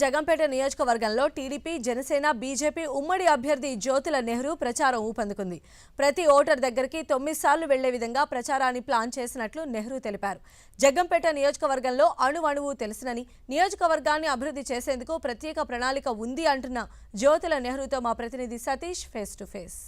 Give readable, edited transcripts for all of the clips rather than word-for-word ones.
జగంపేట నియోజకవర్గంలో TDP, Janasena, BJP ఉమ్మడి అభ్యర్థి జ్యోతుల నెహ్రూ ప్రచారం ఊపందుకుంది. ప్రతి ఓటర్ దగ్గరికి 9 సార్లు వెళ్లే విధంగా ప్రచారాన్ని ప్లాన్ చేసినట్లు నెహ్రూ తెలిపారు. జగంపేట నియోజకవర్గంలో అణువణువు తెలుసునని, నియోజకవర్గాన్ని అభివృద్ధి చేసేందుకు ప్రత్యేక ప్రణాళిక ఉంది అంటున్న జ్యోతుల నెహ్రూతో మా ప్రతినిధి Satish face to face.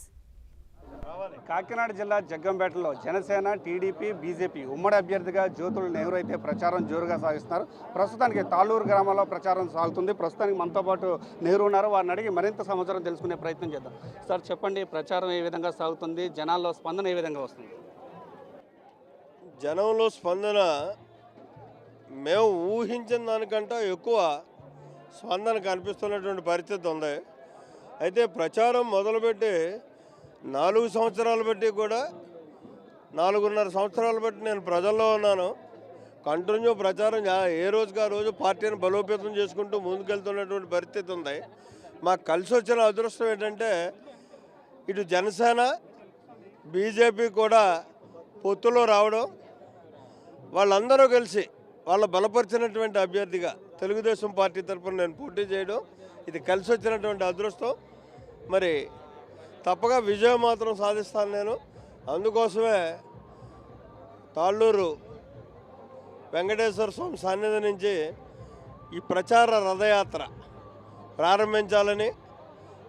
Kakinada జిల్లా జగ్గంపేటలో జనసేన, టీడీపీ, బీజేపీ ఉమ్మడి అభ్యర్థిగా జ్యోతుల నెహ్రూ అయితే ప్రచారం జోరుగా సాగిస్తున్నారు. ప్రస్తుతానికి తాళ్ళూరు గ్రామంలో ప్రచారం సాగుతుంది. ప్రస్తుతానికి మనతో పాటు నెహ్రూ ఉన్నారు. వారిని అడిగి మరింత సమాచారం తెలుసుకునే ప్రయత్నం చేద్దాం. సార్ చెప్పండి, ప్రచారం ఏ విధంగా సాగుతుంది? జనాల్లో స్పందన ఏ విధంగా వస్తుంది? జనంలో స్పందన మేము ఊహించిన దానికంటే ఎక్కువ స్పందన కనిపిస్తున్నటువంటి పరిస్థితి ఉంది. అయితే ప్రచారం మొదలుపెట్టి 4 సంవత్సరాలు బట్టి కూడా 4.5 సంవత్సరాలు బట్టి నేను ప్రజల్లో ఉన్నాను. కంటిన్యూ ప్రచారం ఏ రోజుకి ఆ రోజు పార్టీని బలోపేతం చేసుకుంటూ ముందుకెళ్తున్నటువంటి పరిస్థితి ఉంది. మాకు కలిసి వచ్చిన అదృష్టం ఏంటంటే ఇటు జనసేన, బీజేపీ కూడా పొత్తులో రావడం, వాళ్ళందరూ కలిసి వాళ్ళ బలపరిచినటువంటి అభ్యర్థిగా తెలుగుదేశం పార్టీ తరఫున నేను పోటీ చేయడం, ఇది కలిసి వచ్చినటువంటి అదృష్టం. మరి తప్పగా విజయం మాత్రం సాధిస్తాను నేను. అందుకోసమే తాళ్ళూరు వెంకటేశ్వర స్వామి సన్నిధి నుంచి ఈ ప్రచార రథయాత్ర ప్రారంభించాలని,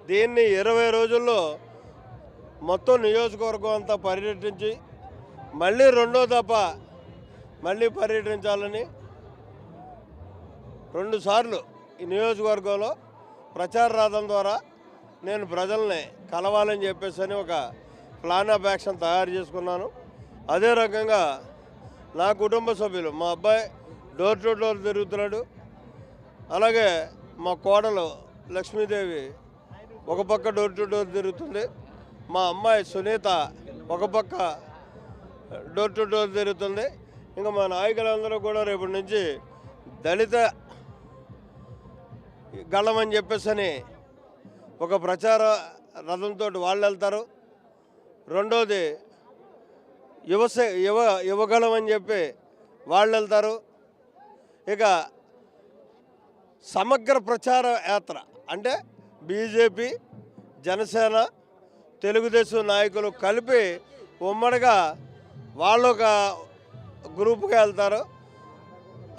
దీన్ని 20 రోజుల్లో మొత్తం నియోజకవర్గం అంతా పర్యటించి మళ్ళీ రెండో దఫ మళ్ళీ పర్యటించాలని 2 సార్లు ఈ నియోజకవర్గంలో ప్రచార రథం ద్వారా నేను ప్రజల్ని కలవాలని చెప్పేసి ఒక ప్లాన్ ఆఫ్ యాక్షన్ తయారు చేసుకున్నాను. అదే రకంగా నా కుటుంబ సభ్యులు, మా అబ్బాయి డోర్ టు డోర్ తిరుగుతున్నాడు. అలాగే మా కోడలు లక్ష్మీదేవి ఒక పక్క డోర్ టు డోర్ తిరుగుతుంది. మా అమ్మాయి సునీత ఒక పక్క డోర్ టు డోర్ తిరుగుతుంది. ఇంకా మా నాయకులందరూ కూడా రేపటి నుంచి దళిత గళం అని చెప్పేసి ఒక ప్రచార రథంతో వాళ్ళు వెళ్తారు. రెండోది యువగళం అని చెప్పి వాళ్ళు వెళ్తారు. ఇక సమగ్ర ప్రచార యాత్ర అంటే బీజేపీ, జనసేన, తెలుగుదేశం నాయకులు కలిపి ఉమ్మడిగా వాళ్ళు ఒక గ్రూప్గా వెళ్తారు.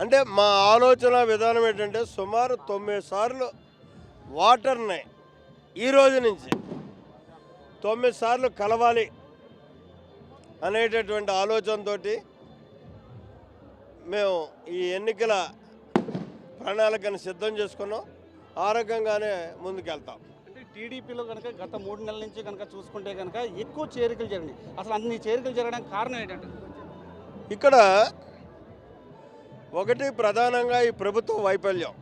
అంటే మా ఆలోచన విధానం ఏంటంటే సుమారు 9 సార్లు వాటర్ని ఈ రోజు నుంచి 9 సార్లు కలవాలి అనేటటువంటి ఆలోచనతో మేము ఈ ఎన్నికల ప్రణాళికను సిద్ధం చేసుకున్నాం. ఆ రకంగానే ముందుకెళ్తాం. అంటే టీడీపీలో కనుక గత 3 నెలల నుంచి కనుక చూసుకుంటే కనుక ఎక్కువ చేరికలు జరిగినాయి. అసలు అన్ని చేరికలు జరగడానికి కారణం ఏంటంటే ఇక్కడ ఒకటి ప్రధానంగా ఈ ప్రభుత్వ వైఫల్యం,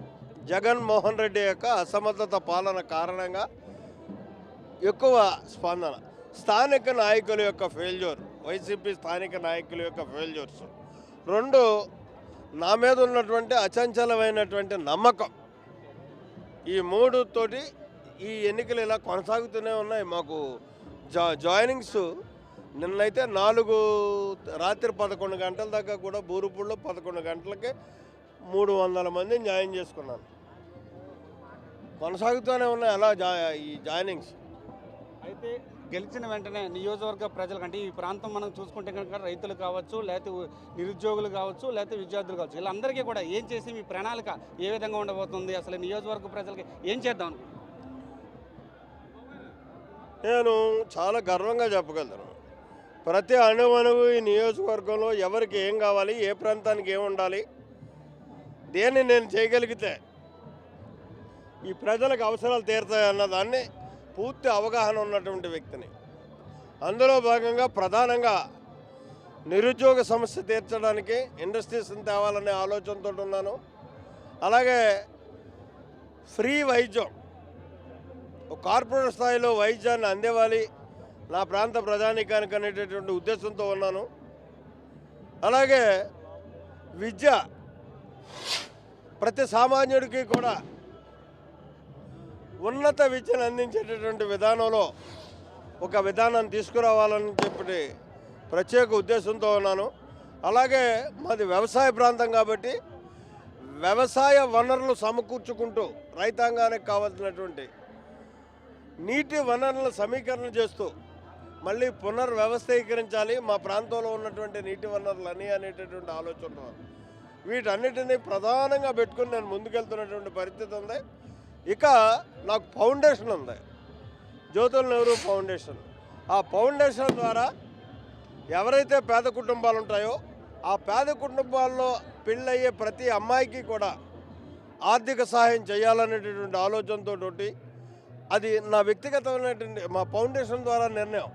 జగన్మోహన్ రెడ్డి యొక్క అసమర్థత పాలన కారణంగా ఎక్కువ స్పందన, స్థానిక నాయకుల యొక్క ఫెయిల్యూర్, వైసీపీ స్థానిక నాయకుల యొక్క ఫెయిల్యూర్స్, 2 నా మీద ఉన్నటువంటి అచంచలమైనటువంటి నమ్మకం, ఈ 3 తోటి ఈ ఎన్నికలు ఇలా కొనసాగుతూనే ఉన్నాయి. మాకు జాయినింగ్స్ నిన్నైతే రాత్రి 11 గంటల దాకా కూడా బూరుపూడిలో 11 గంటలకే 300 మందిని జాయిన్ చేసుకున్నాను. కొనసాగుతూనే ఉన్నాయి అలా ఈ జాయినింగ్స్. అయితే గెలిచిన వెంటనే నియోజకవర్గ ప్రజలకంటే ఈ ప్రాంతం మనం చూసుకుంటే కనుక రైతులు కావచ్చు, లేకపోతే నిరుద్యోగులు కావచ్చు, లేకపోతే విద్యార్థులు కావచ్చు, వీళ్ళందరికీ కూడా ఏం చేసి మీ ప్రణాళిక ఏ విధంగా ఉండబోతుంది? అసలు నియోజకవర్గ ప్రజలకి ఏం చేద్దాం? నేను చాలా గర్వంగా చెప్పగలను. ప్రతి అణువణువు ఈ నియోజకవర్గంలో ఎవరికి ఏం కావాలి, ఏ ప్రాంతానికి ఏం ఉండాలి, దేన్ని నేను చేయగలిగితే ఈ ప్రజలకు అవసరాలు తీరుతాయన్న దాన్ని పూర్తి అవగాహన ఉన్నటువంటి వ్యక్తిని. అందులో భాగంగా ప్రధానంగా నిరుద్యోగ సమస్య తీర్చడానికి ఇండస్ట్రీస్ని తేవాలనే ఆలోచనతో ఉన్నాను. అలాగే ఫ్రీ వైద్యం, కార్పొరేట్ స్థాయిలో వైద్యాన్ని అందేవాలి నా ప్రాంత ప్రజానీకానికి అనేటటువంటి ఉద్దేశంతో ఉన్నాను. అలాగే విద్య, ప్రతి సామాన్యుడికి కూడా ఉన్నత విద్యను అందించేటటువంటి విధానంలో ఒక విధానాన్ని తీసుకురావాలని చెప్పి ప్రత్యేక ఉద్దేశంతో ఉన్నాను. అలాగే మాది వ్యవసాయ ప్రాంతం కాబట్టి వ్యవసాయ వనరులు సమకూర్చుకుంటూ రైతాంగానికి కావాల్సినటువంటి నీటి వనరులను సమీకరణ చేస్తూ మళ్ళీ పునర్వ్యవస్థీకరించాలి మా ప్రాంతంలో ఉన్నటువంటి నీటి వనరులని అనేటటువంటి ఆలోచన. వీటన్నిటినీ ప్రధానంగా పెట్టుకుని నేను ముందుకెళ్తున్నటువంటి పరిస్థితి ఉంది. ఇక నాకు ఫౌండేషన్ ఉంది, జ్యోతుల నెహ్రూ ఫౌండేషన్. ఆ ఫౌండేషన్ ద్వారా ఎవరైతే పేద కుటుంబాలు ఉంటాయో ఆ పేద కుటుంబాల్లో పెళ్ళయ్యే ప్రతి అమ్మాయికి కూడా ఆర్థిక సహాయం చేయాలనేటటువంటి ఆలోచనతో అది నా వ్యక్తిగతమైనటువంటి మా ఫౌండేషన్ ద్వారా నిర్ణయం.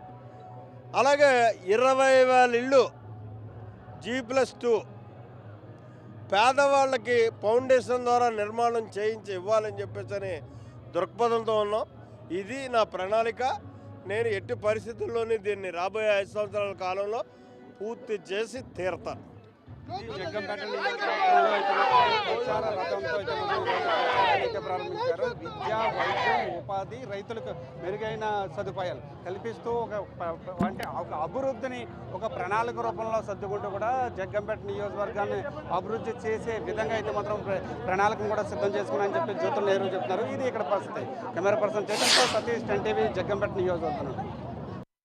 అలాగే 20,000 ఇళ్ళు G+2 పేదవాళ్ళకి ఫౌండేషన్ ద్వారా నిర్మాణం చేయించి ఇవ్వాలని చెప్పేసి దృక్పథంతో ఉన్నాం. ఇది నా ప్రణాళిక. నేను ఎట్టి పరిస్థితుల్లోని దీన్ని రాబోయే 5 సంవత్సరాల కాలంలో పూర్తి చేసి తీరతాను. జగ్గంపేట నియోజకవర్గంలో ప్రచార రథంతో ప్రచారాన్ని ప్రారంభించారు. విద్య, వైద్యం, ఉపాధి, రైతులకు మెరుగైన సదుపాయాలు కల్పిస్తూ అంటే ఒక అభివృద్ధిని ఒక ప్రణాళిక రూపంలో సర్దుకుంటూ కూడా జగ్గంపేట నియోజకవర్గాన్ని అభివృద్ధి చేసే విధంగా అయితే మాత్రం ప్రణాళికను కూడా సిద్ధం చేసుకున్నారని చెప్పి జ్యోతుల నెహ్రూ చెప్తున్నారు. ఇది ఇక్కడ పరిస్థితి. కెమెరా పర్సన్ చేతంతో సతీష్, 10 టీవీ, జగ్గంపేట నియోజకవర్గం.